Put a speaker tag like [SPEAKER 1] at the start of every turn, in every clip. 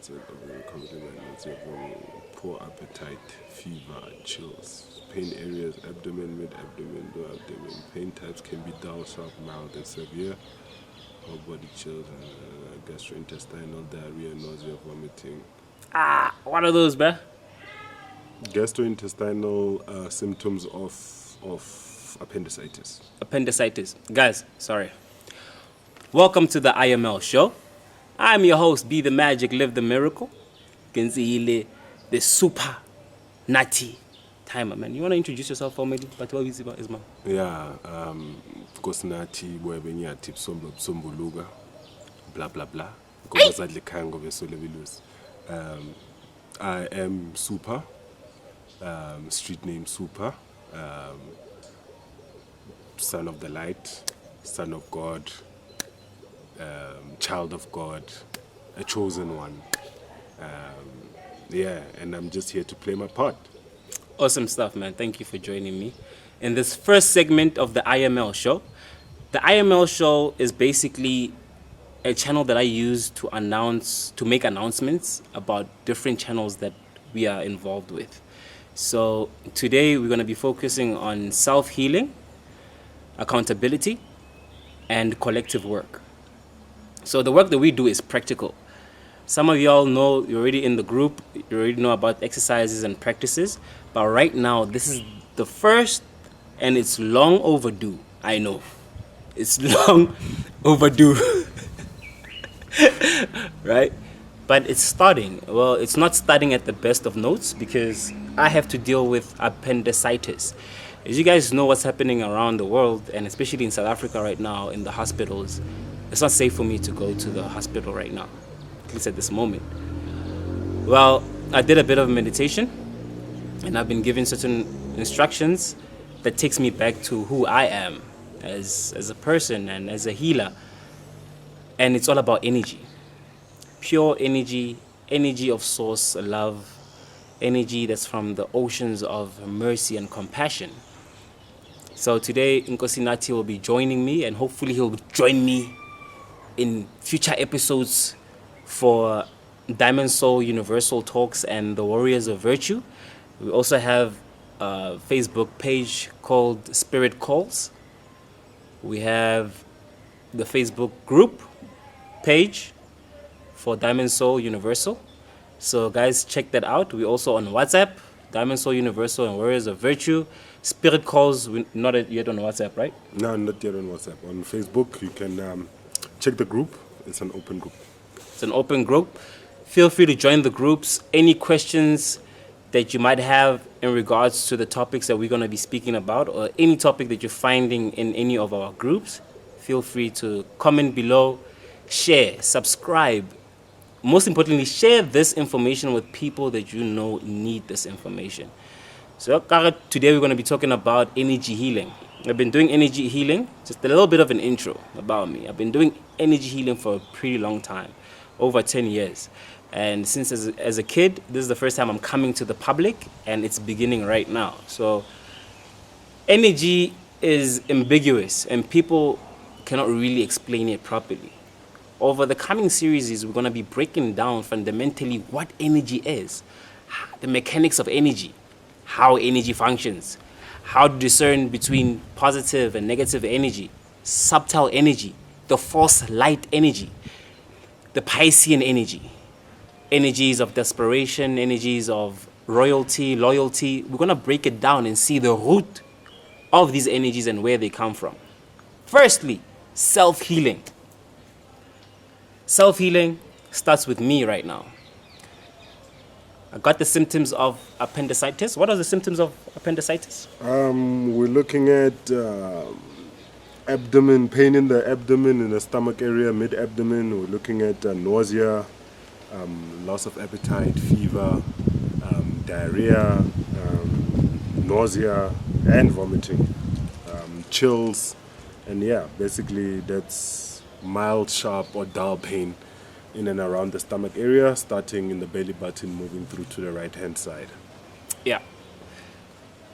[SPEAKER 1] that's it. That's it. Poor appetite, fever, chills, pain areas, abdomen, mid-abdomen, lower abdomen. Pain types can be dull, sharp, mild, and severe. Whole body chills, gastrointestinal, diarrhea, nausea, vomiting.
[SPEAKER 2] What are those, bruh?
[SPEAKER 1] Gastrointestinal symptoms of appendicitis.
[SPEAKER 2] Appendicitis. Guys, sorry. Welcome to the IML show. I'm your host, Be the Magic, Live the Miracle. Nkosinathi, the super nutty timer, man. You want to introduce yourself for me?
[SPEAKER 1] Yeah, Nkosinathi, Boebenyati, Sombuluga, blah blah blah. I am Super, street name Super, son of the light, son of God, child of God, a chosen one. And I'm just here to play my part.
[SPEAKER 2] Awesome stuff, man. Thank you for joining me in this first segment of the IML show. The IML show is basically a channel that I use to make announcements about different channels that we are involved with. So today we're going to be focusing on self-healing, accountability, and collective work. So the work that we do is practical. Some of y'all know, you're already in the group, you already know about exercises and practices, but right now this is the first, and it's long overdue. I know. It's long overdue. Right? But it's starting. Well, it's not starting at the best of notes because I have to deal with appendicitis. As you guys know what's happening around the world, and especially in South Africa right now in the hospitals, it's not safe for me to go to the hospital right now, at least at this moment. Well, I did a bit of meditation, and I've been given certain instructions that takes me back to who I am as a person and as a healer. And it's all about energy. Pure energy, energy of source, love, energy that's from the oceans of mercy and compassion. So today, Nkosinathi will be joining me, and hopefully he'll join me in future episodes for Diamond Soul Universal Talks and the Warriors of Virtue. We also have a Facebook page called Spirit Calls. We have the Facebook group page for Diamond Soul Universal. So guys, check that out. We're also on WhatsApp, Diamond Soul Universal and Warriors of Virtue. Spirit Calls, we're not yet on WhatsApp, right?
[SPEAKER 1] No, not yet on WhatsApp. On Facebook, you can check the group. It's an open group.
[SPEAKER 2] It's an open group. Feel free to join the groups. Any questions that you might have in regards to the topics that we're going to be speaking about, or any topic that you're finding in any of our groups, feel free to comment below, share, subscribe. Most importantly, share this information with people that you know need this information. So today we're going to be talking about energy healing. I've been doing energy healing, just a little bit of an intro about me. I've been doing energy healing for a pretty long time, over 10 years. And since as a kid, this is the first time I'm coming to the public, and it's beginning right now. So energy is ambiguous, and people cannot really explain it properly. Over the coming series, we're going to be breaking down fundamentally what energy is, the mechanics of energy, how energy functions, how to discern between positive and negative energy, subtle energy, the false light energy, the Piscean energy, energies of desperation, energies of royalty, loyalty. We're going to break it down and see the root of these energies and where they come from. Firstly, self-healing. Self-healing starts with me right now. I got the symptoms of appendicitis. What are the symptoms of appendicitis?
[SPEAKER 1] We're looking at abdomen, pain in the abdomen, in the stomach area, mid-abdomen. We're looking at nausea, loss of appetite, fever, diarrhea, nausea, and vomiting, chills, and basically that's mild, sharp, or dull pain in and around the stomach area, starting in the belly button, moving through to the right-hand side.
[SPEAKER 2] Yeah.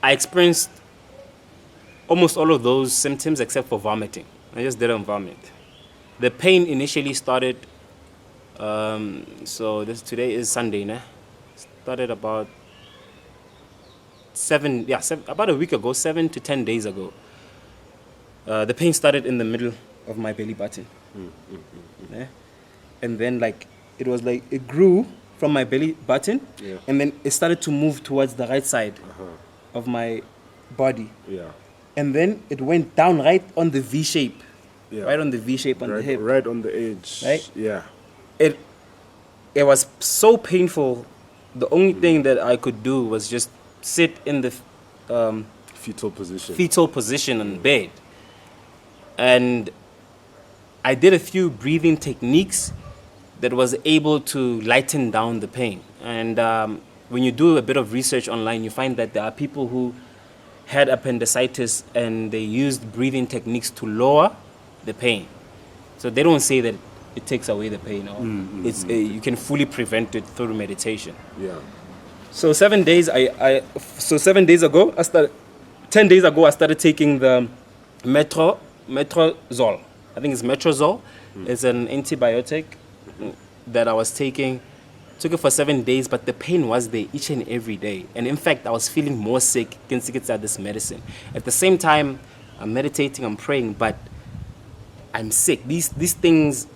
[SPEAKER 2] I experienced almost all of those symptoms except for vomiting. I just didn't vomit. The pain initially started So today is Sunday, né? Started about about a week ago, 7 to 10 days ago. The pain started in the middle of my belly button. Yeah? And then it grew from my belly button, and then it started to move towards the right side of my body.
[SPEAKER 1] Yeah.
[SPEAKER 2] And then it went down right on the V shape.
[SPEAKER 1] Yeah.
[SPEAKER 2] Right on the V shape on the hip.
[SPEAKER 1] Right on the edge.
[SPEAKER 2] Right?
[SPEAKER 1] Yeah.
[SPEAKER 2] It was so painful. The only thing that I could do was just sit in the
[SPEAKER 1] Fetal position
[SPEAKER 2] in bed. And I did a few breathing techniques that was able to lighten down the pain. And when you do a bit of research online, you find that there are people who had appendicitis and they used breathing techniques to lower the pain. So they don't say that it takes away the pain, or you can fully prevent it through meditation.
[SPEAKER 1] Yeah.
[SPEAKER 2] So 7 days ago, 10 days ago, I started taking the Metrozole. I think it's Metrozole. It's an antibiotic that I was taking. Took it for 7 days, but the pain was there each and every day. And in fact, I was feeling more sick against this medicine. At the same time, I'm meditating, I'm praying, but I'm sick. These things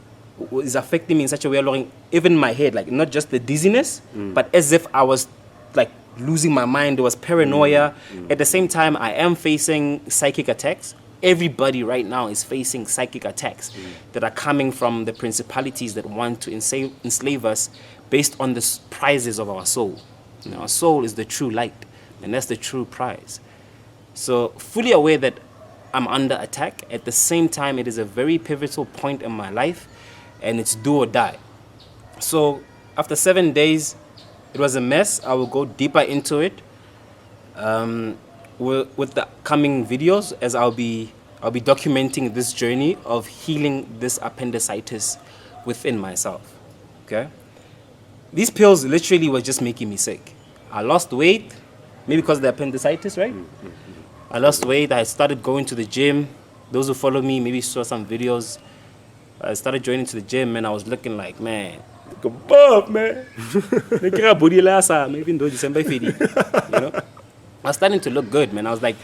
[SPEAKER 2] is affecting me in such a way, along even my head, like not just the dizziness, but as if I was like losing my mind. There was paranoia. At the same time, I am facing psychic attacks. Everybody right now is facing psychic attacks that are coming from the principalities that want to enslave us based on the prizes of our soul. You know, our soul is the true light, and that's the true prize. So fully aware that I'm under attack. At the same time, it is a very pivotal point in my life, and it's do or die. So after 7 days, it was a mess. I will go deeper into it with the coming videos, as I'll be documenting this journey of healing this appendicitis within myself. Okay? These pills literally were just making me sick. I lost weight, maybe because of the appendicitis, right? I lost weight. I started going to the gym. Those who follow me maybe saw some videos. I started joining to the gym, and I was looking like, man, like a buff, man. Even though December 50, you know? I was starting to look good, man. I was like,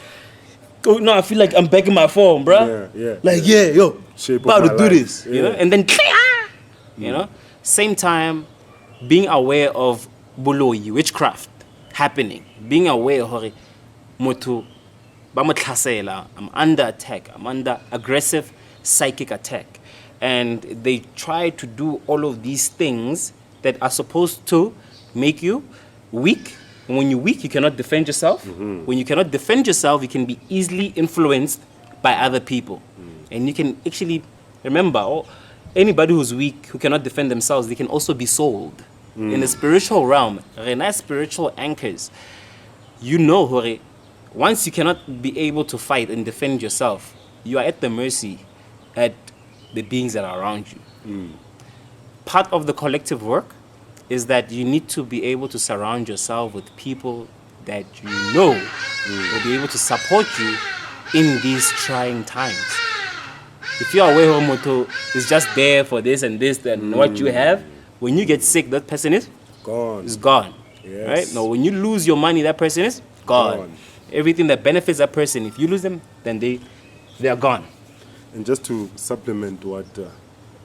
[SPEAKER 2] oh no, I feel like I'm back in my form, bro. Yo,
[SPEAKER 1] Shape
[SPEAKER 2] about
[SPEAKER 1] of
[SPEAKER 2] to
[SPEAKER 1] my
[SPEAKER 2] do
[SPEAKER 1] life.
[SPEAKER 2] this, you know?
[SPEAKER 1] Yeah.
[SPEAKER 2] And then, you know, same time, being aware of buloi, witchcraft happening, being aware of motu, I'm under attack, I'm under aggressive psychic attack. And they try to do all of these things that are supposed to make you weak. And when you're weak, you cannot defend yourself. When you cannot defend yourself, you can be easily influenced by other people. And you can actually, remember, anybody who's weak, who cannot defend themselves, they can also be sold. In the spiritual realm, nice spiritual anchors. You know, once you cannot be able to fight and defend yourself, you are at the mercy at the beings that are around you. Part of the collective work is that you need to be able to surround yourself with people that you know will be able to support you in these trying times. If you are aware Homoto is just there for this and this and what you have, when you get sick, that person is gone.
[SPEAKER 1] Yes.
[SPEAKER 2] Right? Now, when you lose your money, that person is gone. Everything that benefits that person, if you lose them, then they are gone.
[SPEAKER 1] And just to supplement what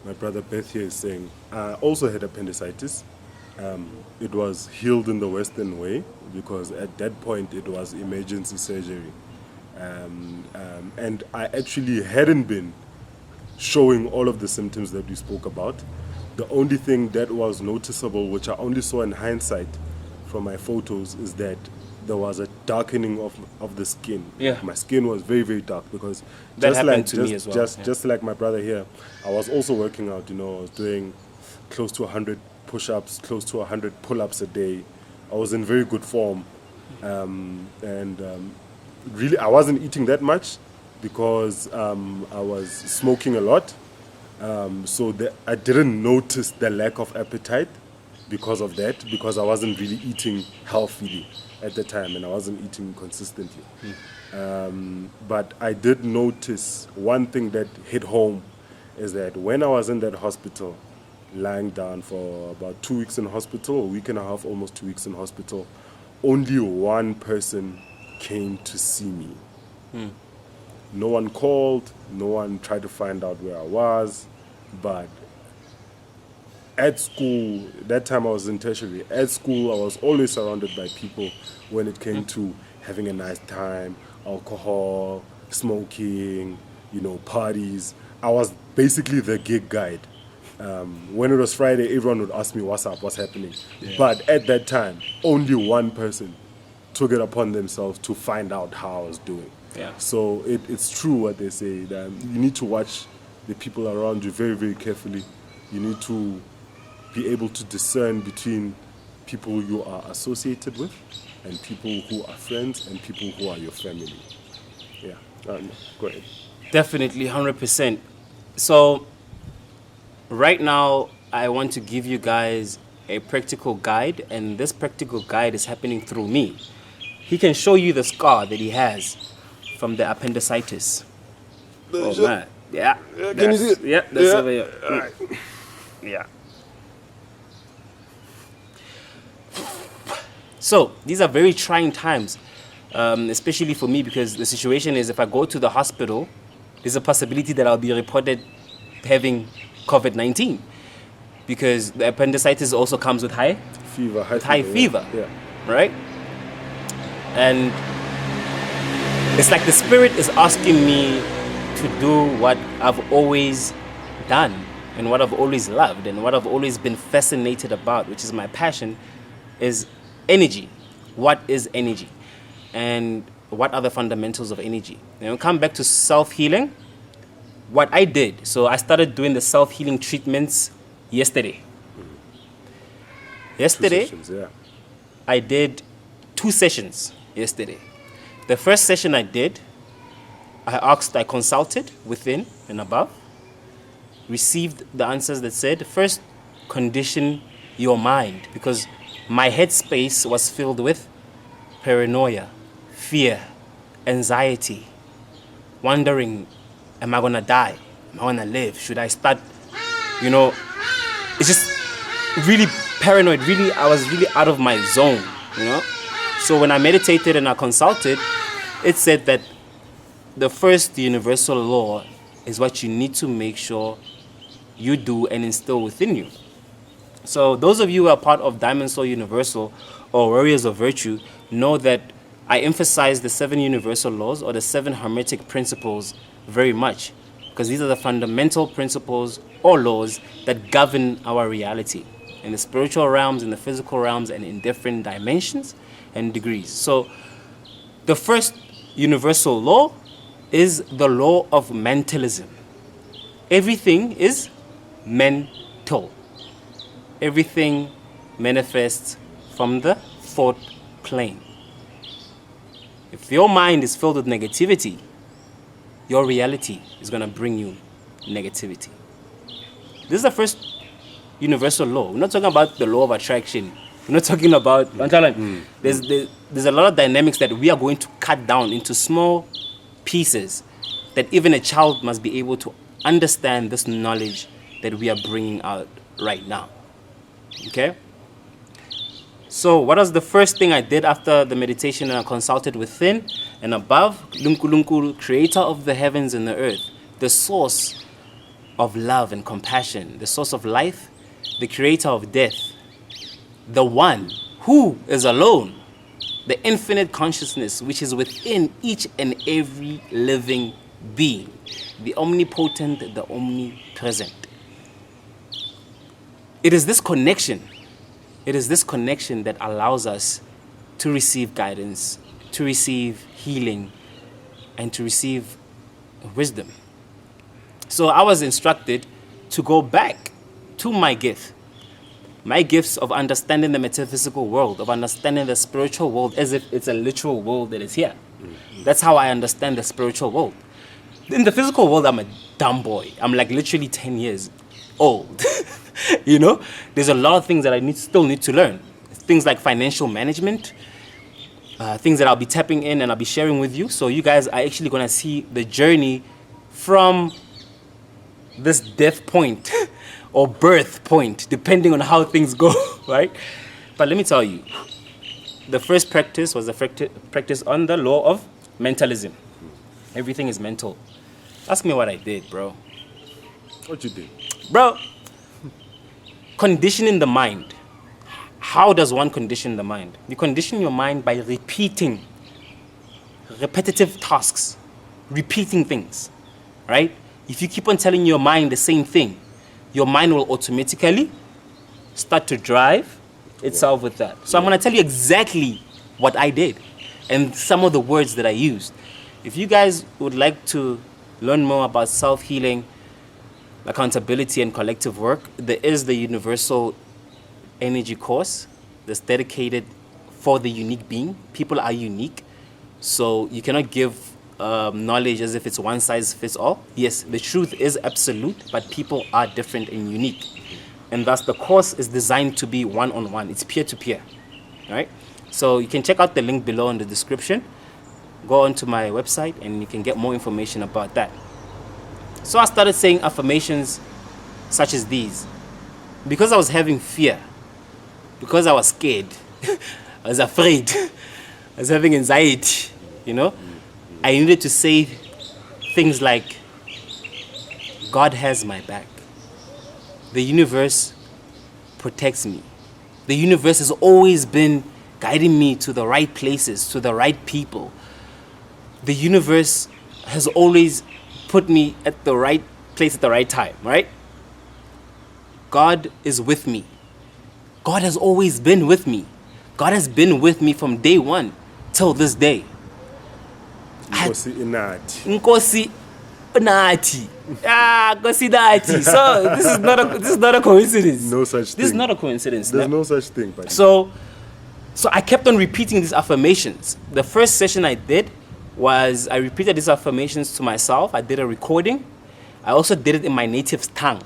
[SPEAKER 1] my brother Beth here is saying, I also had appendicitis. It was healed in the Western way because at that point it was emergency surgery. And I actually hadn't been showing all of the symptoms that we spoke about. The only thing that was noticeable, which I only saw in hindsight from my photos, is that there was a darkening of the skin.
[SPEAKER 2] Yeah.
[SPEAKER 1] My skin was very, very dark because
[SPEAKER 2] That happened to me as well.
[SPEAKER 1] Just like my brother here, I was also working out, you know, I was doing close to 100 push-ups, close to 100 pull-ups a day. I was in very good form. Really, I wasn't eating that much because I was smoking a lot. So I didn't notice the lack of appetite because of that, because I wasn't really eating healthily at the time and I wasn't eating consistently. But I did notice one thing that hit home is that when I was in that hospital, lying down for about 2 weeks in hospital, a week and a half, almost 2 weeks in hospital. Only one person came to see me. No one called, no one tried to find out where I was, but at school, that time I was in tertiary, at school I was always surrounded by people when it came to having a nice time, alcohol, smoking, parties. I was basically the gig guide. When it was Friday, everyone would ask me, what's up, what's happening? Yeah. But at that time, only one person took it upon themselves to find out how I was doing.
[SPEAKER 2] Yeah.
[SPEAKER 1] So it's true what they say, that you need to watch the people around you very, very carefully. You need to be able to discern between people you are associated with and people who are friends and people who are your family. Yeah, no, go ahead.
[SPEAKER 2] Definitely, 100%. So right now, I want to give you guys a practical guide, and this practical guide is happening through me. He can show you the scar that he has from the appendicitis. Oh man, yeah.
[SPEAKER 1] Can you see it?
[SPEAKER 2] Yeah, that's over here. All right. Yeah. So these are very trying times, especially for me, because the situation is if I go to the hospital, there's a possibility that I'll be reported having COVID-19, because the appendicitis also comes with high fever.
[SPEAKER 1] Yeah.
[SPEAKER 2] Right? And it's like the spirit is asking me to do what I've always done and what I've always loved and what I've always been fascinated about, which is my passion, is energy. What is energy? And what are the fundamentals of energy? And we'll come back to self-healing. What I did, so I started doing the self-healing treatments yesterday. Yesterday,
[SPEAKER 1] 2 sessions, yeah.
[SPEAKER 2] I did 2 sessions yesterday. The first session I did, I consulted within and above, received the answers that said, first, condition your mind, because my headspace was filled with paranoia, fear, anxiety, wondering, am I going to die? Am I going to live? Should I start? It's just really paranoid. Really, I was really out of my zone, So when I meditated and I consulted, it said that the first universal law is what you need to make sure you do and instill within you. So those of you who are part of Diamond Soul Universal or Warriors of Virtue know that I emphasize the 7 universal laws or the 7 hermetic principles very much, because these are the fundamental principles or laws that govern our reality in the spiritual realms, in the physical realms, and in different dimensions and degrees. So the first universal law is the law of mentalism. Everything is mental. Everything manifests from the thought plane. If your mind is filled with negativity, your reality is going to bring you negativity. This is the first universal law. We're not talking about the law of attraction. We're not talking about... There's a lot of dynamics that we are going to cut down into small pieces that even a child must be able to understand this knowledge that we are bringing out right now. Okay? So what was the first thing I did after the meditation and I consulted within and above? Lunkulunkulu, creator of the heavens and the earth, the source of love and compassion, the source of life, the creator of death, the one who is alone, the infinite consciousness which is within each and every living being, the omnipotent, the omnipresent. It is this connection that allows us to receive guidance, to receive healing, and to receive wisdom. So I was instructed to go back to my gifts of understanding the metaphysical world, of understanding the spiritual world as if it's a literal world that is here. That's how I understand the spiritual world. In the physical world, I'm a dumb boy. I'm like literally 10 years old. There's a lot of things that I still need to learn. Things like financial management, things that I'll be tapping in and I'll be sharing with you. So you guys are actually going to see the journey from this death point or birth point, depending on how things go, right? But let me tell you, the first practice was the practice on the law of mentalism. Everything is mental. Ask me what I did, bro.
[SPEAKER 1] What you did?
[SPEAKER 2] Bro, conditioning the mind. How does one condition the mind? You condition your mind by repeating repetitive tasks, repeating things, right? If you keep on telling your mind the same thing, your mind will automatically start to drive itself with that. So I'm going to tell you exactly what I did and some of the words that I used. If you guys would like to learn more about self-healing, accountability, and collective work, there is the Universal Energy course that's dedicated for the unique being. People are unique, so you cannot give knowledge as if it's one size fits all. Yes, the truth is absolute, but people are different and unique. And thus the course is designed to be one-on-one. It's peer-to-peer, right? So you can check out the link below in the description. Go onto my website and you can get more information about that. So I started saying affirmations such as these. Because I was having fear, because I was scared, I was afraid, I was having anxiety, I needed to say things like, God has my back. The universe protects me. The universe has always been guiding me to the right places, to the right people. The universe has always put me at the right place at the right time, right? God is with me. God has always been with me. God has been with me from day one till this day.
[SPEAKER 1] Nkosinathi.
[SPEAKER 2] Nkosinathi. Nkosinathi. So this is not a coincidence.
[SPEAKER 1] No such thing.
[SPEAKER 2] This is not a coincidence.
[SPEAKER 1] There's no such thing, buddy.
[SPEAKER 2] So I kept on repeating these affirmations. The first session I did was I repeated these affirmations to myself. I did a recording. I also did it in my native tongue.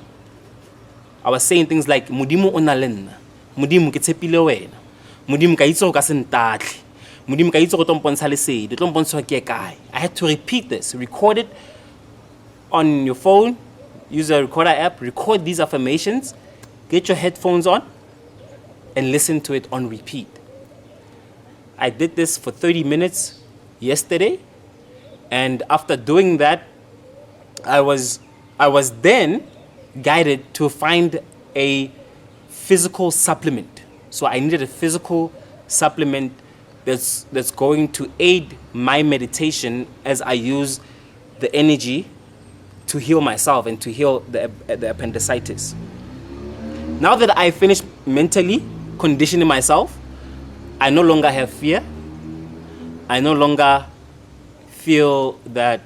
[SPEAKER 2] I was saying things like Mudimu onalen, Mudimu ke tshepile wena, Mudimu ka itse go ka se ntatle, Mudimu ka itse go tlo mpontsha lesedi, tlo mpontsha ke kae. I had to repeat this, record it on your phone, use a recorder app, record these affirmations, get your headphones on, and listen to it on repeat. I did this for 30 minutes yesterday, and after doing that, I was then guided to find a physical supplement. So I needed a physical supplement that's going to aid my meditation as I use the energy to heal myself and to heal the appendicitis. Now that I finished mentally conditioning myself, I no longer have fear. I no longer feel that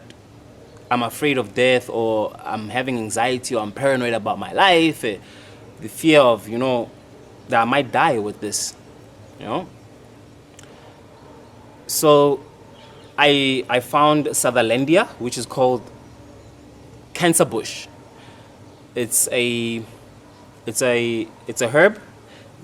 [SPEAKER 2] I'm afraid of death, or I'm having anxiety, or I'm paranoid about my life. The fear of, that I might die with this, So I found Sutherlandia, which is called cancer bush. It's a herb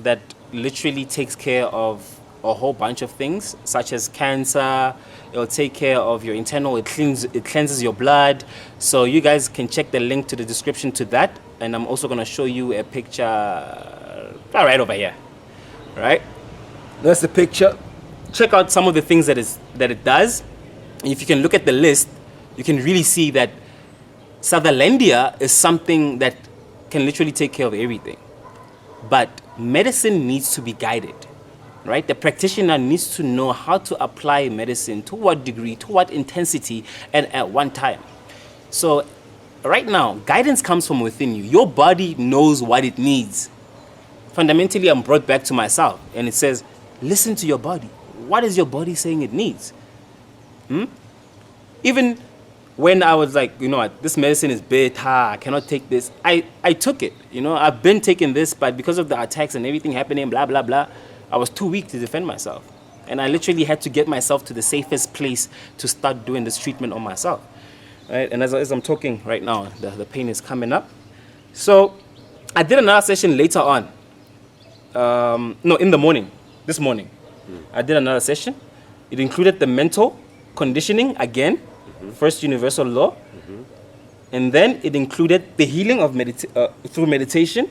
[SPEAKER 2] that literally takes care of a whole bunch of things, such as cancer. It'll take care of your internal, it cleanses your blood. So you guys can check the link to the description to that. And I'm also going to show you a picture right over here. Right? That's the picture. Check out some of the things that it does. If you can look at the list, you can really see that Sutherlandia is something that can literally take care of everything. But medicine needs to be guided. Right? The practitioner needs to know how to apply medicine, to what degree, to what intensity, and at one time. So right now, guidance comes from within you. Your body knows what it needs. Fundamentally, I'm brought back to myself, and it says, listen to your body. What is your body saying it needs? Even when I was like, this medicine is beta, I cannot take this, I took it. I've been taking this, but because of the attacks and everything happening, blah, blah, blah, I was too weak to defend myself. And I literally had to get myself to the safest place to start doing this treatment on myself. Right? And as I'm talking right now, the pain is coming up. So I did another session later on. In the morning. This morning. I did another session. It included the mental conditioning again. First universal law. And then it included the healing of through meditation.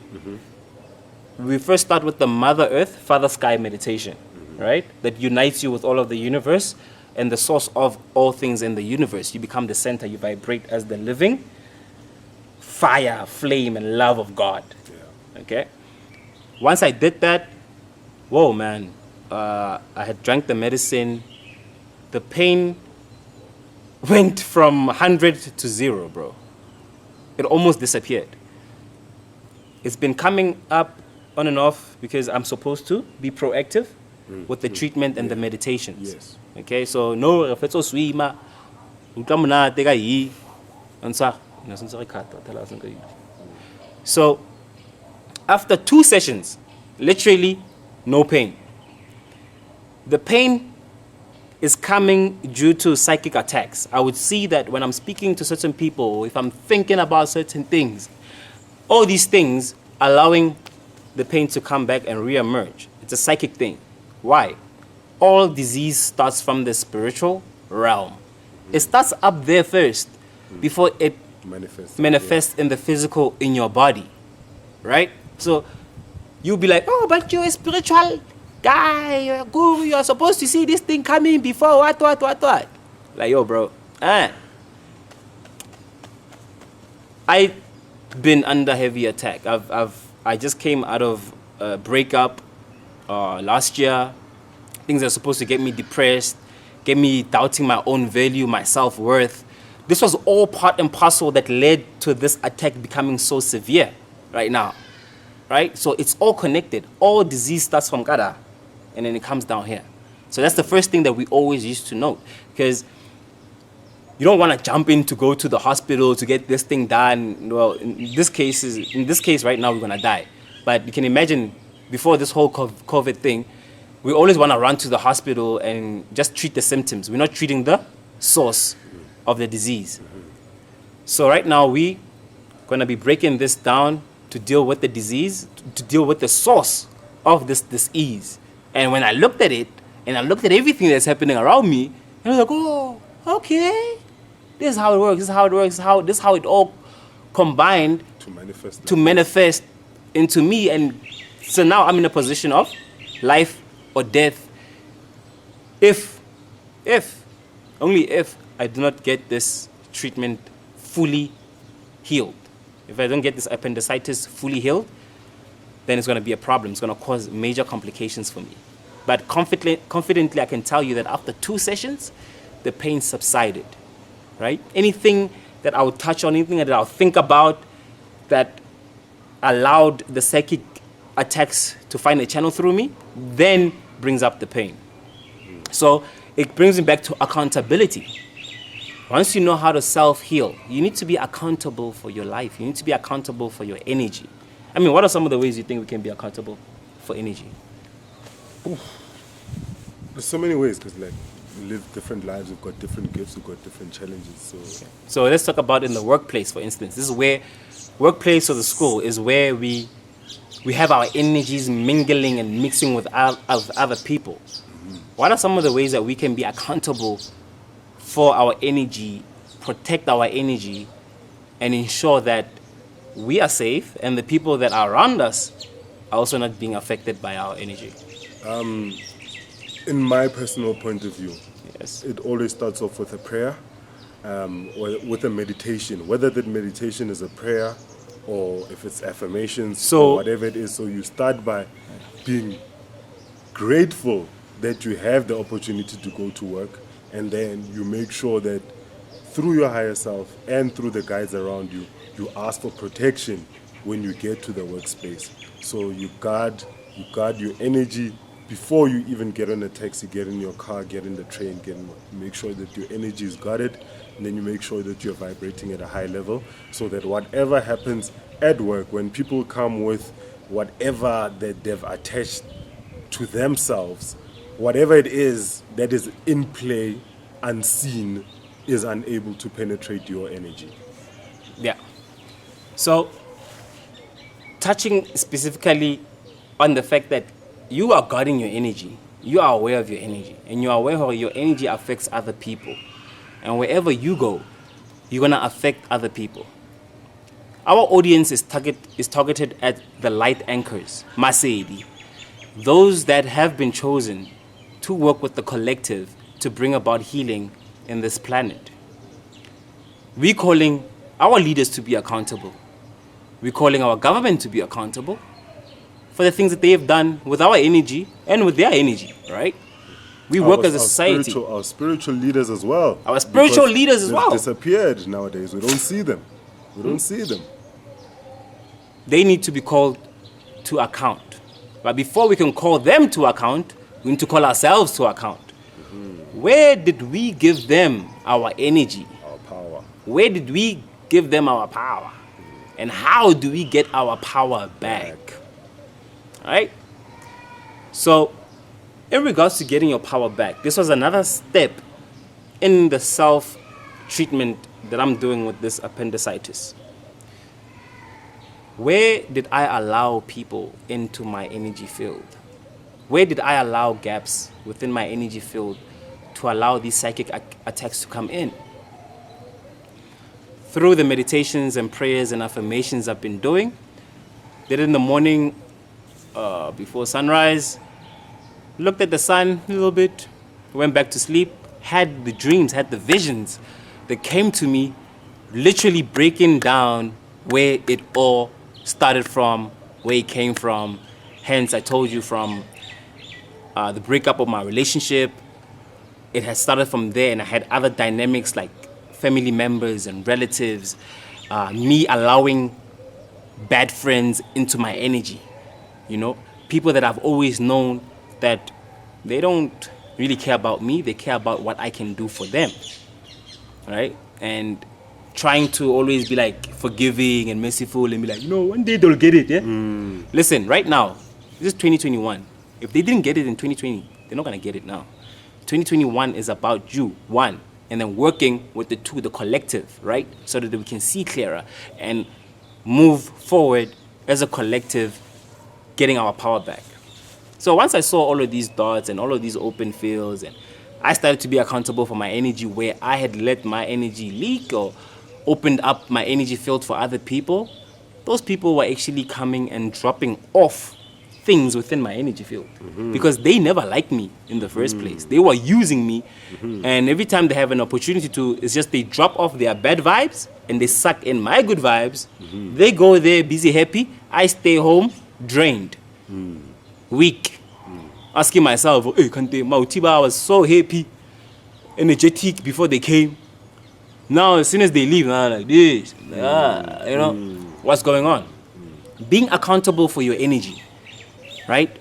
[SPEAKER 2] We first start with the Mother Earth, Father Sky meditation, right? That unites you with all of the universe and the source of all things in the universe. You become the center. You vibrate as the living fire, flame, and love of God. Yeah. Okay? Once I did that, whoa, man. I had drank the medicine. The pain went from 100 to 0, bro. It almost disappeared. It's been coming up on and off because I'm supposed to be proactive with the treatment and the meditations.
[SPEAKER 1] Yes.
[SPEAKER 2] Okay, so no, if it's swimmer, so after 2 sessions, literally no pain. The pain is coming due to psychic attacks. I would see that when I'm speaking to certain people, if I'm thinking about certain things, all these things allowing the pain to come back and re-emerge. It's a psychic thing. Why? All disease starts from the spiritual realm. It starts up there first before it manifests in the physical in your body. Right? So you'll be like, oh, but you're a spiritual guy, you're a guru, you're supposed to see this thing coming before what? Like, yo, bro. I've been under heavy attack. I just came out of a breakup last year. Things are supposed to get me depressed, get me doubting my own value, my self-worth. This was all part and parcel that led to this attack becoming so severe right now. Right? So it's all connected. All disease starts from Gada, and then it comes down here. So that's the first thing that we always used to note, because you don't want to jump in to go to the hospital to get this thing done. Well, in this case right now, we're going to die. But you can imagine, before this whole COVID thing, we always want to run to the hospital and just treat the symptoms. We're not treating the source of the disease. So right now, we're going to be breaking this down to deal with the disease, to deal with the source of this disease. And when I looked at it, and I looked at everything that's happening around me, and I was like, oh, okay. This is how it works. This is how it all combined to manifest into me. And so now I'm in a position of life or death. Only if I do not get this treatment fully healed. If I don't get this appendicitis fully healed, then it's going to be a problem. It's going to cause major complications for me. But confidently, I can tell you that after 2 sessions, the pain subsided. Right? Anything that I would touch on, anything that I'll think about that allowed the psychic attacks to find a channel through me, then brings up the pain. So it brings me back to accountability. Once you know how to self-heal, you need to be accountable for your life. You need to be accountable for your energy. I mean, what are some of the ways you think we can be accountable for energy?
[SPEAKER 1] There's so many ways, because like, we live different lives, we've got different gifts, we've got different challenges.
[SPEAKER 2] So let's talk about in the workplace, for instance. This is where workplace or the school is where we have our energies mingling and mixing with other people. What are some of the ways that we can be accountable for our energy, protect our energy, and ensure that we are safe and the people that are around us are also not being affected by our energy?
[SPEAKER 1] In my personal point of view,
[SPEAKER 2] yes,
[SPEAKER 1] it always starts off with a prayer or with a meditation, whether that meditation is a prayer or if it's affirmations or whatever it is. So you start by being grateful that you have the opportunity to go to work, and then you make sure that through your higher self and through the guides around you, you ask for protection when you get to the workspace. So you guard your energy before you even get on a taxi, get in your car, get in the train, make sure that your energy is guarded, and then you make sure that you're vibrating at a high level, so that whatever happens at work, when people come with whatever that they've attached to themselves, whatever it is that is in play, unseen, is unable to penetrate your energy.
[SPEAKER 2] Yeah. So, touching specifically on the fact that you are guarding your energy, you are aware of your energy, and you are aware how your energy affects other people. And wherever you go, you're going to affect other people. Our audience is targeted at the light anchors, Masedi, those that have been chosen to work with the collective to bring about healing in this planet. We're calling our leaders to be accountable. We're calling our government to be accountable for the things that they have done with our energy and with their energy, right? We work as a society.
[SPEAKER 1] Our spiritual leaders as well.
[SPEAKER 2] Our spiritual
[SPEAKER 1] Because
[SPEAKER 2] leaders as well.
[SPEAKER 1] they've disappeared nowadays. We don't see them. We don't see them.
[SPEAKER 2] They need to be called to account. But before we can call them to account, we need to call ourselves to account. Where did we give them our energy?
[SPEAKER 1] Our power.
[SPEAKER 2] Where did we give them our power? And how do we get our power back? All right? So, in regards to getting your power back, this was another step in the self-treatment that I'm doing with this appendicitis. Where did I allow people into my energy field? Where did I allow gaps within my energy field to allow these psychic attacks to come in? Through the meditations and prayers and affirmations I've been doing, did it in the morning before sunrise, looked at the sun a little bit, went back to sleep, had the dreams, had the visions that came to me, literally breaking down where it all started from, where it came from. Hence, I told you from the breakup of my relationship, it had started from there, and I had other dynamics like family members and relatives, me allowing bad friends into my energy, people that I've always known that they don't really care about me, they care about what I can do for them, right? And trying to always be like forgiving and merciful and be like, one day they'll get it, yeah? Listen, right now, this is 2021. If they didn't get it in 2020, they're not gonna get it now. 2021 is about you, one, and then working with the two, the collective, right? So that we can see clearer and move forward as a collective, getting our power back. So once I saw all of these dots and all of these open fields, and I started to be accountable for my energy where I had let my energy leak or opened up my energy field for other people, those people were actually coming and dropping off things within my energy field because they never liked me in the first place. They were using me, and every time they have an opportunity to, it's just they drop off their bad vibes and they suck in my good vibes. They go there busy happy, I stay home drained, weak, asking myself, hey Kante, Mautiba, I was so happy, energetic before they came. Now as soon as they leave, I'm like this, what's going on? Being accountable for your energy, right?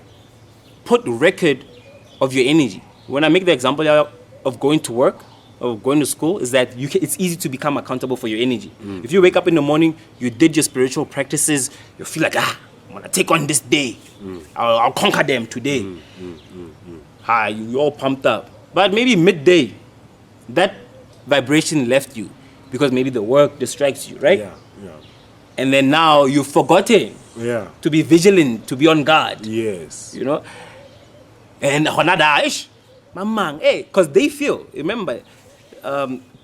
[SPEAKER 2] Put record of your energy. When I make the example of going to work, of going to school, is that it's easy to become accountable for your energy. If you wake up in the morning, you did your spiritual practices, you feel like, I'm gonna take on this day. I'll conquer them today. You're all pumped up. But maybe midday, that vibration left you because maybe the work distracts you, right?
[SPEAKER 1] Yeah.
[SPEAKER 2] And then now you've forgotten to be vigilant, to be on guard.
[SPEAKER 1] Yes.
[SPEAKER 2] And because they feel, remember,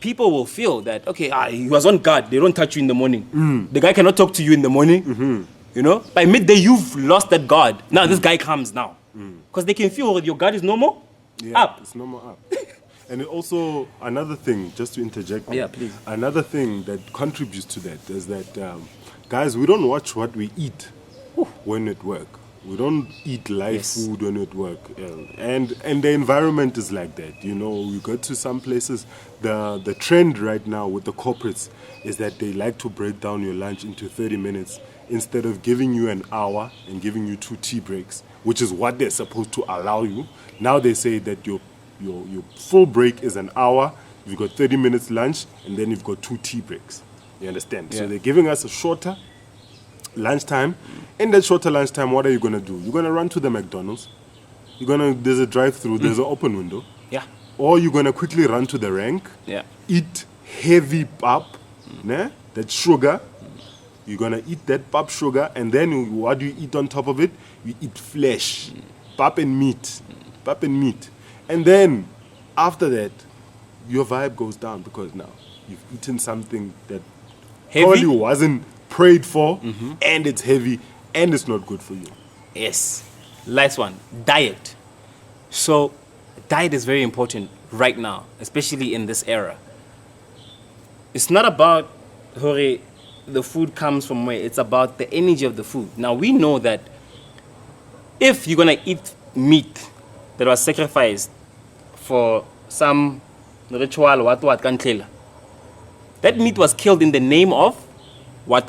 [SPEAKER 2] people will feel that, okay, he was on guard, they don't touch you in the morning. The guy cannot talk to you in the morning. By midday, you've lost that guard. Now this guy comes now. Because they can feel your guard is normal, up.
[SPEAKER 1] It's normal up. And it also, another thing, just to interject,
[SPEAKER 2] please.
[SPEAKER 1] Another thing that contributes to that is that, guys, we don't watch what we eat when at work. We don't eat live food when at work. And the environment is like that. We go to some places, the trend right now with the corporates is that they like to break down your lunch into 30 minutes instead of giving you an hour and giving you 2 tea breaks, which is what they're supposed to allow you. Now they say that your full break is an hour, you've got 30 minutes lunch, and then you've got 2 tea breaks. You understand? Yeah. So they're giving us a shorter lunchtime. In that shorter lunchtime, what are you going to do? You're going to run to the McDonald's. There's a drive-through, there's an open window.
[SPEAKER 2] Yeah.
[SPEAKER 1] Or you're going to quickly run to the rank, eat heavy pap, that sugar. You're going to eat that pap sugar, and then what do you eat on top of it? You eat flesh, pap and meat. And then, after that, your vibe goes down because now you've eaten something that
[SPEAKER 2] Heavy?
[SPEAKER 1] probably wasn't prayed for, and it's heavy, and it's not good for you.
[SPEAKER 2] Yes. Last one, diet. So, diet is very important right now, especially in this era. It's not about hore, the food comes from where, it's about the energy of the food. Now, we know that if you're going to eat meat that was sacrificed for some ritual, what, kantlela, that meat was killed in the name of what.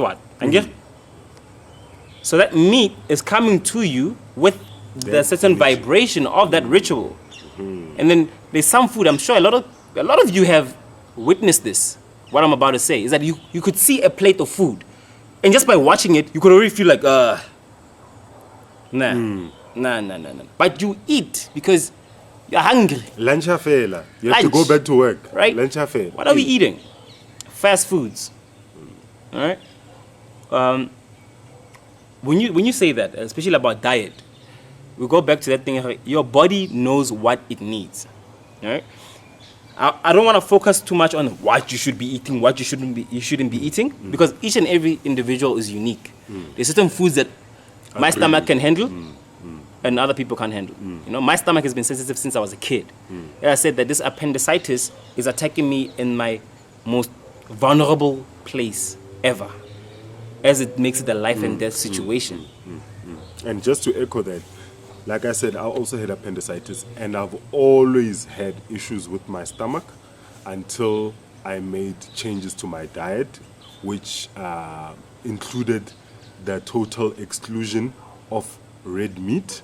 [SPEAKER 2] So that meat is coming to you with the certain vibration of that ritual. And then there's some food, I'm sure a lot of you have witnessed this. What I'm about to say is that you could see a plate of food, and just by watching it, you could already feel like, nah. But you eat because you're hungry.
[SPEAKER 1] Lunch fela. You have to go back to work.
[SPEAKER 2] Right?
[SPEAKER 1] Lunch fela.
[SPEAKER 2] What are we eating? Fast foods. All right? When you say that, especially about diet, we go back to that thing. Your body knows what it needs. All right? I don't want to focus too much on what you should be eating, what you shouldn't be eating, because each and every individual is unique. There's certain foods that my stomach can handle, and other people can't handle. You know, my stomach has been sensitive since I was a kid. I said that this appendicitis is attacking me in my most vulnerable place ever, as it makes it a life and death situation.
[SPEAKER 1] And just to echo that, like I said, I also had appendicitis, and I've always had issues with my stomach until I made changes to my diet, which included the total exclusion of red meat.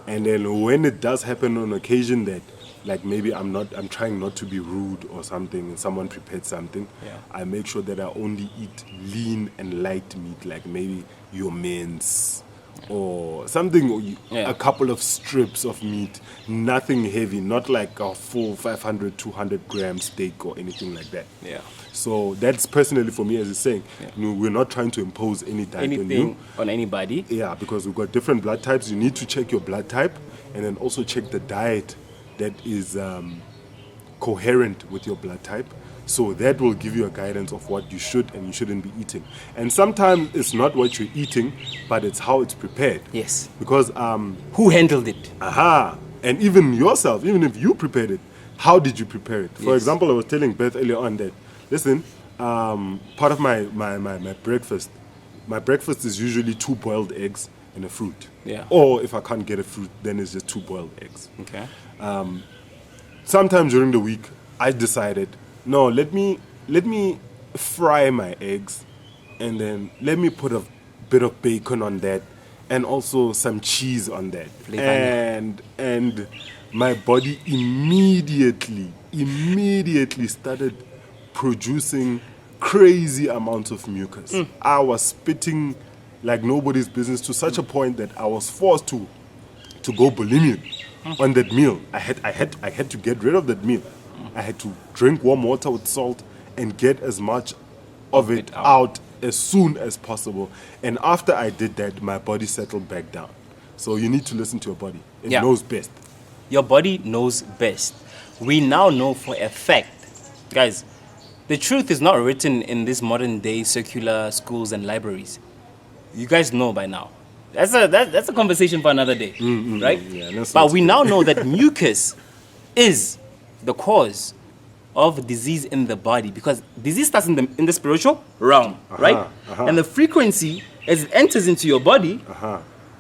[SPEAKER 1] And then when it does happen on occasion that, like maybe I'm trying not to be rude or something, and someone prepared something, I make sure that I only eat lean and light meat, like maybe your mince or something, a couple of strips of meat, nothing heavy, not like a full 500, 200 gram steak or anything like that. So that's personally for me, as it's saying, we're not trying to impose any diet on you.
[SPEAKER 2] On anybody.
[SPEAKER 1] Yeah, because we've got different blood types. You need to check your blood type and then also check the diet that is coherent with your blood type. So that will give you a guidance of what you should and you shouldn't be eating. And sometimes it's not what you're eating, but it's how it's prepared.
[SPEAKER 2] Yes.
[SPEAKER 1] Because
[SPEAKER 2] who handled it?
[SPEAKER 1] And even yourself, even if you prepared it, how did you prepare it? For example, I was telling Beth earlier on that, listen, part of my breakfast, my breakfast is usually 2 boiled eggs and a fruit. Or if I can't get a fruit, then it's just 2 boiled eggs.
[SPEAKER 2] Okay.
[SPEAKER 1] Sometime during the week, I decided, no, let me fry my eggs, and then let me put a bit of bacon on that, and also some cheese on that. And my body immediately started producing crazy amounts of mucus. I was spitting like nobody's business, to such a point that I was forced to go bulimic on that meal. I had to get rid of that meal. I had to drink warm water with salt and get as much of it out as soon as possible. And after I did that, my body settled back down. So you need to listen to your body. It knows best.
[SPEAKER 2] Your body knows best. We now know for a fact, guys, the truth is not written in these modern day circular schools and libraries. You guys know by now. That's a conversation for another day, right? But we now know that mucus is the cause of disease in the body, because disease starts in the spiritual realm, right? And the frequency, as it enters into your body,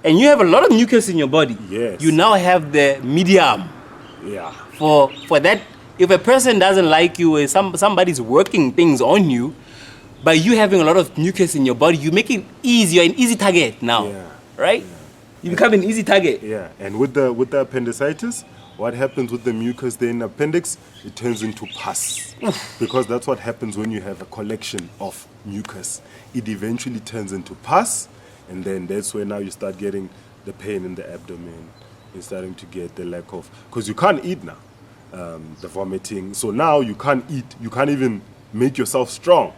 [SPEAKER 2] and you have a lot of mucus in your body, you now have the medium for that. If a person doesn't like you, or somebody's working things on you, by you having a lot of mucus in your body, you make it easy. You're an easy target now, right? You become an easy target.
[SPEAKER 1] And with the appendicitis, what happens with the mucus there in the appendix? It turns into pus. Because that's what happens when you have a collection of mucus. It eventually turns into pus, and then that's where now you start getting the pain in the abdomen. You're starting to get the lack of, because you can't eat now, the vomiting. So now you can't eat. You can't even make yourself strong.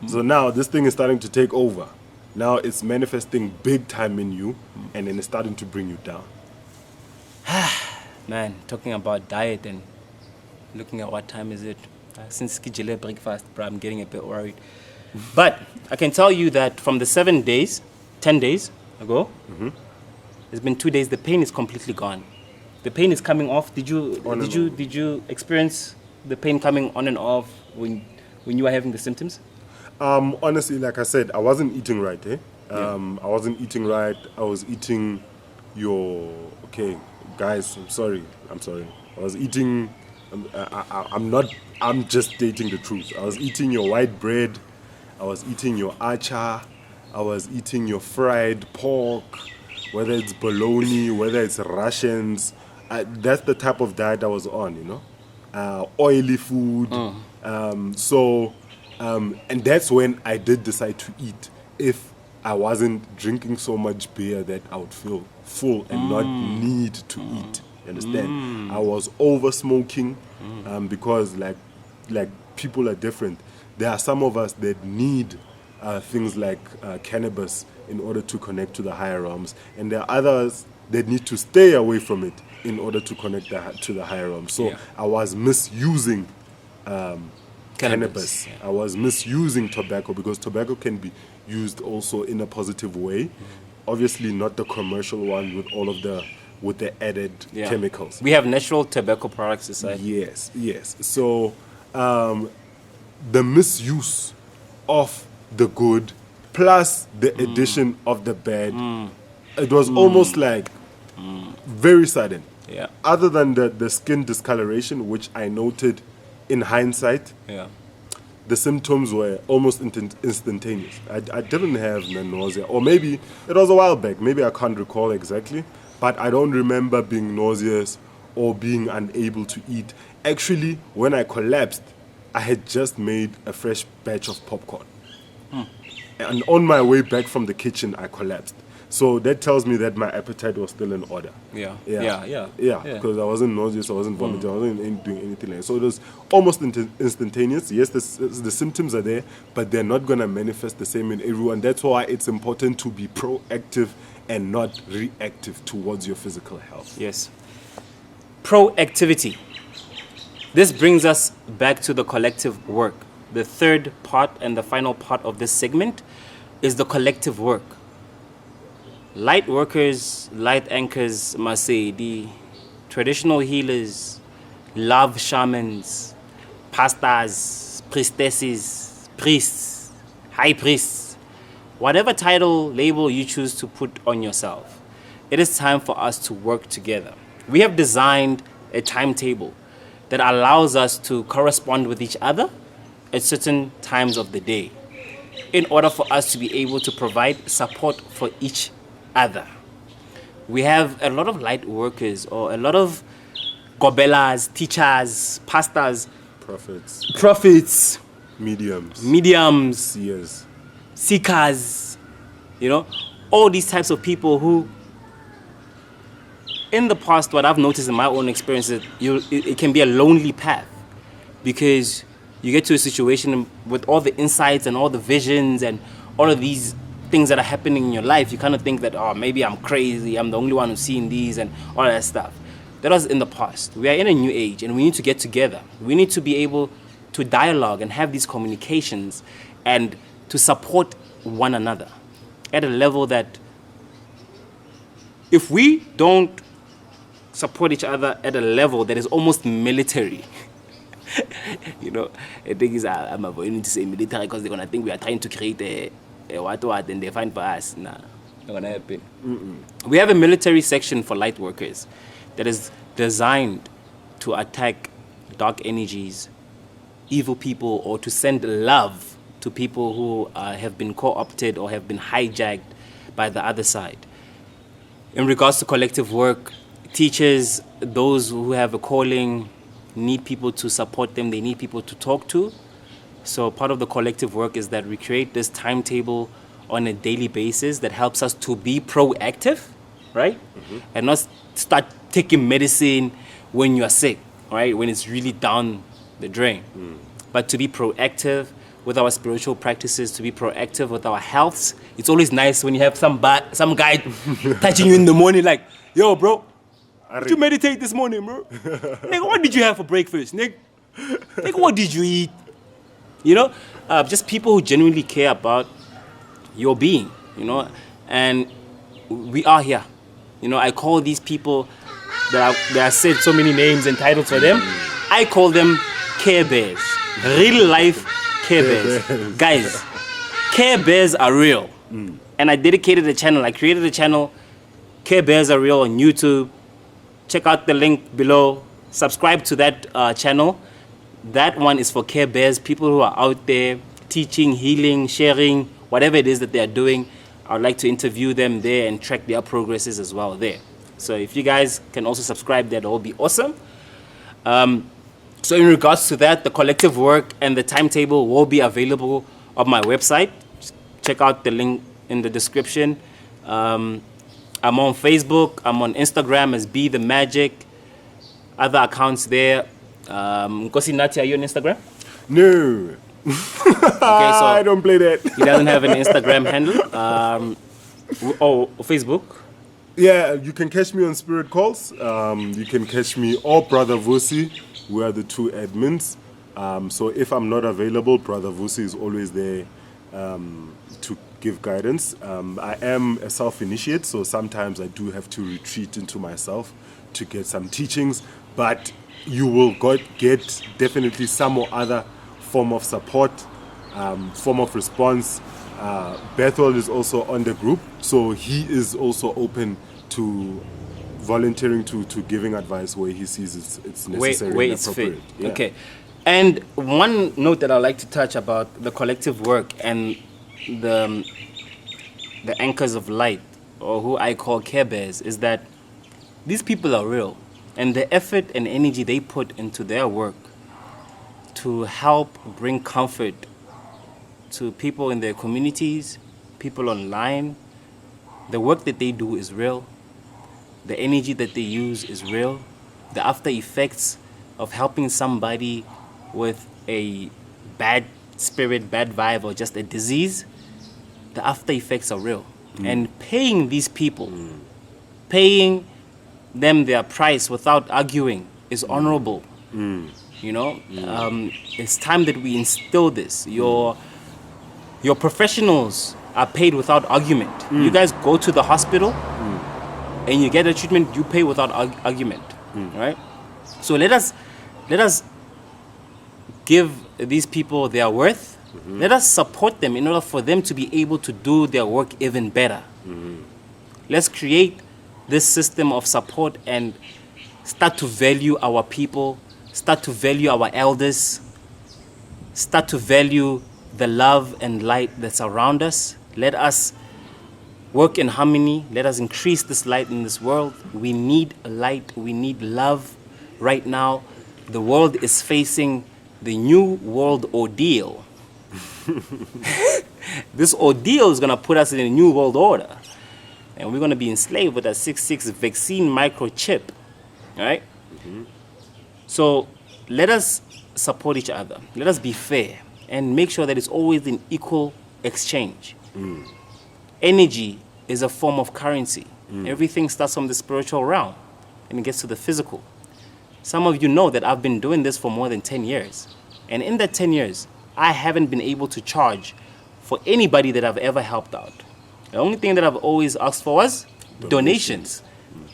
[SPEAKER 1] So now this thing is starting to take over. Now it's manifesting big time in you, and then it's starting to bring you down.
[SPEAKER 2] Man, talking about diet and looking at what time is it, Since Kijile breakfast, bro, I'm getting a bit worried. But I can tell you that from the 10 days ago, it's been 2 days. The pain is completely gone. The pain is coming off. Did you experience the pain coming on and off when you were having the symptoms?
[SPEAKER 1] Honestly, like I said, I wasn't eating right. I wasn't eating right. I was eating okay, guys. I'm sorry. I was eating. I'm just stating the truth. I was eating your white bread. I was eating your acha. I was eating your fried pork, whether it's bologna, whether it's Russians. That's the type of diet I was on, oily food. And that's when I did decide to eat. If I wasn't drinking so much beer that I would feel full and not need to eat. You understand? I was over smoking because like people are different. There are some of us that need things like cannabis in order to connect to the higher realms, and there are others that need to stay away from it in order to connect to the higher realms. So I was misusing cannabis.
[SPEAKER 2] Yeah.
[SPEAKER 1] I was misusing tobacco because tobacco can be used also in a positive way. Obviously not the commercial one with the added chemicals.
[SPEAKER 2] We have natural tobacco products aside.
[SPEAKER 1] Yes. So the misuse of the good plus the addition of the bad, it was almost like very sudden.
[SPEAKER 2] Yeah.
[SPEAKER 1] Other than the skin discoloration, which I noted in hindsight, the symptoms were almost instantaneous. I didn't have nausea, or maybe it was a while back. Maybe I can't recall exactly, but I don't remember being nauseous or being unable to eat. Actually, when I collapsed, I had just made a fresh batch of popcorn. And on my way back from the kitchen, I collapsed. So that tells me that my appetite was still in order.
[SPEAKER 2] Yeah.
[SPEAKER 1] Because I wasn't nauseous, I wasn't vomiting, I wasn't doing anything like that. So it was almost instantaneous. Yes, the symptoms are there, but they're not going to manifest the same in everyone. That's why it's important to be proactive and not reactive towards your physical health.
[SPEAKER 2] Yes. Proactivity. This brings us back to the collective work. The third part and the final part of this segment is the collective work. Light workers, light anchors, the traditional healers, love shamans, pastors, priestesses, priests, high priests, whatever title, label you choose to put on yourself, it is time for us to work together. We have designed a timetable that allows us to correspond with each other at certain times of the day in order for us to be able to provide support for each other. We have a lot of light workers or a lot of gobelas, teachers, pastors, prophets, mediums, seekers, all these types of people who, in the past, what I've noticed in my own experience is it can be a lonely path, because you get to a situation with all the insights and all the visions and all of these things that are happening in your life. You kind of think that, maybe I'm crazy, I'm the only one who's seeing these and all that stuff. That was in the past. We are in a new age and we need to get together. We need to be able to dialogue and have these communications and to support one another at a level that if we don't support each other at a level that is almost military, I think I'm avoiding to say military because they're going to think we are trying to create a what and they find for us. Nah, not going to happen. We have a military section for light workers that is designed to attack dark energies, evil people, or to send love to people who have been co-opted or have been hijacked by the other side. In regards to collective work, teachers, those who have a calling, need people to support them. They need people to talk to. So part of the collective work is that we create this timetable on a daily basis that helps us to be proactive, right? And not start taking medicine when you're sick, right? When it's really down the drain. But to be proactive with our spiritual practices, to be proactive with our healths. It's always nice when you have some guy touching you in the morning like, yo, bro, did you meditate this morning, bro? Nigga, what did you have for breakfast, nigga? Like, what did you eat? You know, just people who genuinely care about your being, you know, and we are here. You know, I call these people that I said so many names and titles for them. I call them Care Bears. Real life Care Bears. Guys, Care Bears are real. And I dedicated a channel. I created a channel, Care Bears Are Real, on YouTube. Check out the link below. Subscribe to that channel. That one is for Care Bears, people who are out there teaching, healing, sharing, whatever it is that they are doing. I would like to interview them there and track their progresses as well there. So if you guys can also subscribe there, that will be awesome. So in regards to that, the collective work and the timetable will be available on my website. Just check out the link in the description. I'm on Facebook. I'm on Instagram as Be The Magic. Other accounts there. Nkosinathi, are you on Instagram?
[SPEAKER 1] No.
[SPEAKER 2] Okay, so
[SPEAKER 1] I don't play that.
[SPEAKER 2] he doesn't have an Instagram handle. Facebook.
[SPEAKER 1] Yeah, you can catch me on Spirit Calls. You can catch me or Brother Vusi. We are the two admins. So if I'm not available, Brother Vusi is always there to give guidance. I am a self-initiate, so sometimes I do have to retreat into myself to get some teachings, but you will get definitely some or other form of support, form of response. Bethel is also on the group, so he is also open to volunteering to giving advice where he sees it's necessary
[SPEAKER 2] Where
[SPEAKER 1] and
[SPEAKER 2] it's fit.
[SPEAKER 1] appropriate. Yeah.
[SPEAKER 2] Okay. And one note that I'd like to touch about the collective work and the anchors of light, or who I call Care Bears, is that these people are real. And the effort and energy they put into their work to help bring comfort to people in their communities, people online, the work that they do is real. The energy that they use is real. The after effects of helping somebody with a bad spirit, bad vibe, or just a disease, the after effects are real. And paying these people, paying them their price without arguing is honorable. You know, it's time that we instill this. Your professionals are paid without argument. You guys go to the hospital and you get a treatment, you pay without argument, right? So let us give these people their worth. Let us support them in order for them to be able to do their work even better. Let's create this system of support and start to value our people, start to value our elders, start to value the love and light that's around us. Let us work in harmony. Let us increase this light in this world. We need light. We need love. Right now, the world is facing the new world ordeal. This ordeal is going to put us in a new world order. And we're going to be enslaved with a 6.6 vaccine microchip. All right? So let us support each other. Let us be fair and make sure that it's always in equal exchange. Energy is a form of currency. Everything starts from the spiritual realm and it gets to the physical. Some of you know that I've been doing this for more than 10 years. And in that 10 years, I haven't been able to charge for anybody that I've ever helped out. The only thing that I've always asked for was donations.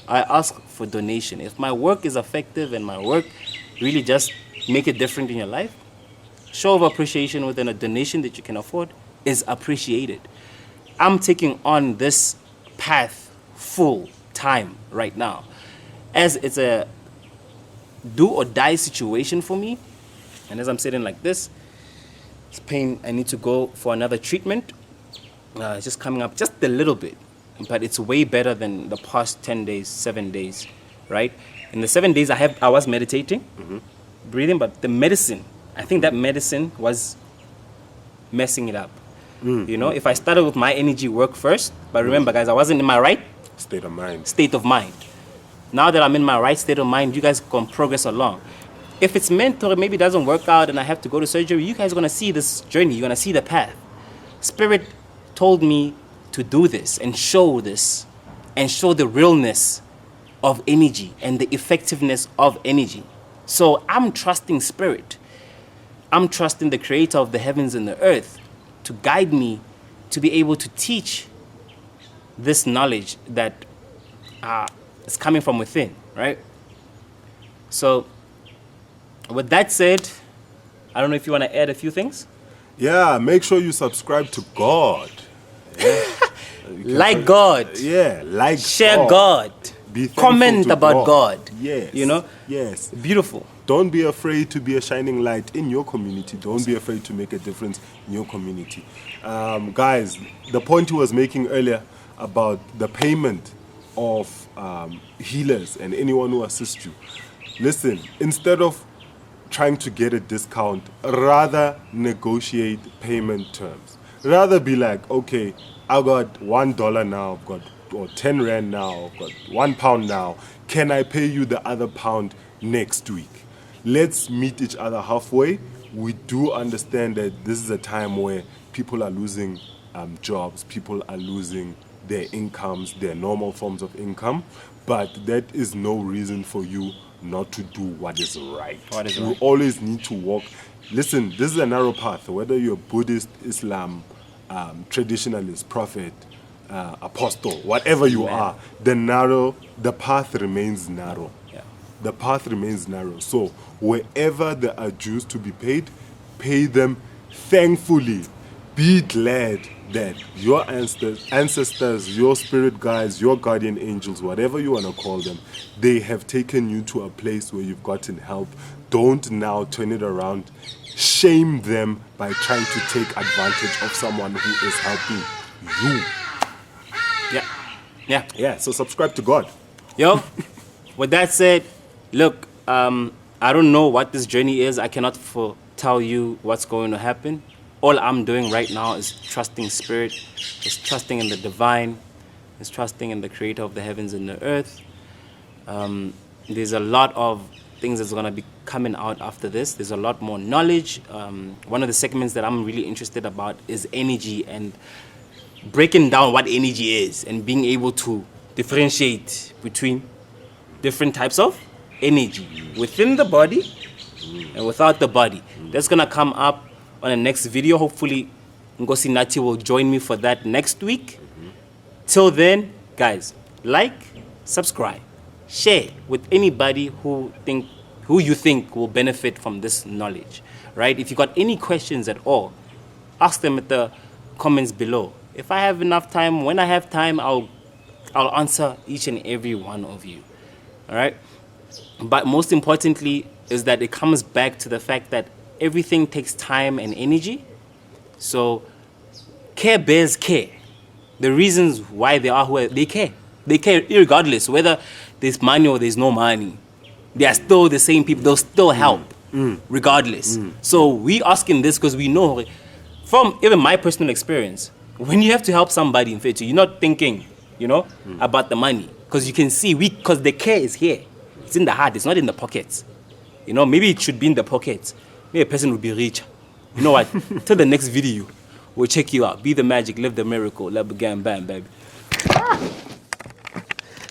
[SPEAKER 2] I ask for donation. If my work is effective and my work really just make a difference in your life, show of appreciation within a donation that you can afford is appreciated. I'm taking on this path full time right now, as it's a do or die situation for me. And as I'm sitting like this, it's pain. I need to go for another treatment. It's just coming up just a little bit, but it's way better than the past 10 days, 7 days, right? In the 7 days I was meditating, breathing, but the medicine, I think that medicine was messing it up. You know, if I started with my energy work first, but remember guys, I wasn't in my right
[SPEAKER 1] State
[SPEAKER 2] of mind. Now that I'm in my right state of mind, you guys can progress along. If it's meant or maybe it doesn't work out and I have to go to surgery, you guys are going to see this journey. You're going to see the path. Spirit told me to do this and show the realness of energy and the effectiveness of energy. So I'm trusting spirit. I'm trusting the creator of the heavens and the earth to guide me to be able to teach this knowledge that is coming from within, right? So with that said, I don't know if you want to add a few things.
[SPEAKER 1] Yeah, make sure you subscribe to God. Yeah.
[SPEAKER 2] Like God.
[SPEAKER 1] Yeah, like
[SPEAKER 2] Share God.
[SPEAKER 1] Be thankful
[SPEAKER 2] Comment
[SPEAKER 1] to
[SPEAKER 2] about God.
[SPEAKER 1] Yes.
[SPEAKER 2] You know?
[SPEAKER 1] Yes.
[SPEAKER 2] Beautiful.
[SPEAKER 1] Don't be afraid to be a shining light in your community. Don't be afraid to make a difference in your community. Guys, the point he was making earlier about the payment of healers and anyone who assists you. Listen, instead of trying to get a discount, rather negotiate payment terms. Rather be like, okay, I got $1 now, I've got or 10 Rand now, I've got £1 now. Can I pay you the other pound next week? Let's meet each other halfway. We do understand that this is a time where people are losing jobs, people are losing their incomes, their normal forms of income, but that is no reason for you not to do what is right. You always need to walk. Listen, this is a narrow path, whether you're Buddhist, Islam, traditionalist, prophet, apostle, whatever you are, the path remains narrow.
[SPEAKER 2] Yeah.
[SPEAKER 1] The path remains narrow. So wherever there are dues to be paid, pay them thankfully. Be glad that your ancestors, your spirit guides, your guardian angels, whatever you want to call them, they have taken you to a place where you've gotten help. Don't now turn it around. Shame them by trying to take advantage of someone who is helping you. Yeah, so subscribe to God.
[SPEAKER 2] Yo, with that said, look, I don't know what this journey is. I cannot tell you what's going to happen. All I'm doing right now is trusting spirit, is trusting in the divine, is trusting in the creator of the heavens and the earth. There's a lot of things that's going to be coming out after this. There's a lot more knowledge. One of the segments that I'm really interested about is energy and breaking down what energy is and being able to differentiate between different types of energy within the body and without the body. That's going to come up on the next video. Hopefully, Nkosinathi will join me for that next week. Till then, guys, like, subscribe, share with anybody who you think will benefit from this knowledge, right? If you got any questions at all, ask them at the comments below. If I have enough time, when I have time, I'll answer each and every one of you, all right? But most importantly is that it comes back to the fact that everything takes time and energy. So care bears care. The reasons why they are who they care. They care irregardless whether there's money or there's no money. They are still the same people. They'll still help regardless. So we asking this because we know from even my personal experience, when you have to help somebody in fact, you're not thinking, about the money, because you can see because the care is here. It's in the heart. It's not in the pockets. Maybe it should be in the pockets. Maybe a person will be rich. You know what? Till the next video, we'll check you out. Be the magic, live the miracle. Love again, bam, baby.